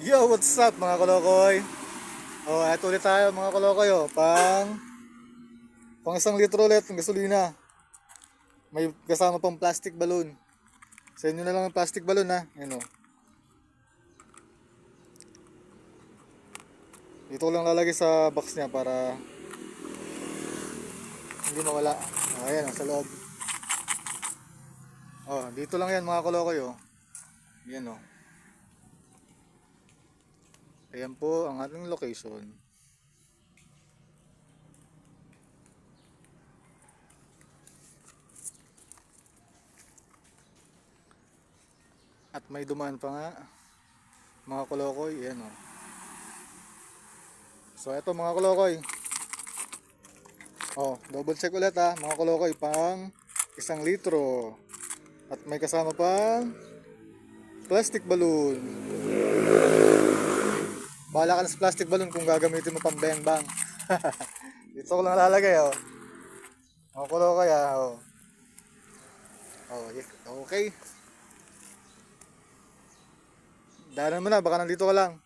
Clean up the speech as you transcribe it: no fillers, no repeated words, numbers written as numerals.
Yo, what's up mga kolokoy? Oh, eto ulit tayo mga kolokoy, oh. Pang 1 litro ulit ng gasolina. May kasama pang plastic balloon. Sa inyo na lang ang plastic balloon, ha. Yan, oh. Dito ko lang lalagay sa box niya para hindi mawala. Oh, ayan, oh, sa loob. Oh, dito lang yan mga kolokoy, oh. Yan, oh. Ayan po ang ating location. At may dumaan pa nga mga kolokoy. Ayan, oh. So eto mga kolokoy. Oh, double check ulit, ha mga kolokoy. Pang 1 litro. At may kasama pang plastic balloon. Bahala ka na sa plastic balloon kung gagamitin mo pang bang-bang. Dito ko lang lalagay, oh. Makulo kaya, oh. Oh, okay. Daanan mo na, baka nandito ka lang.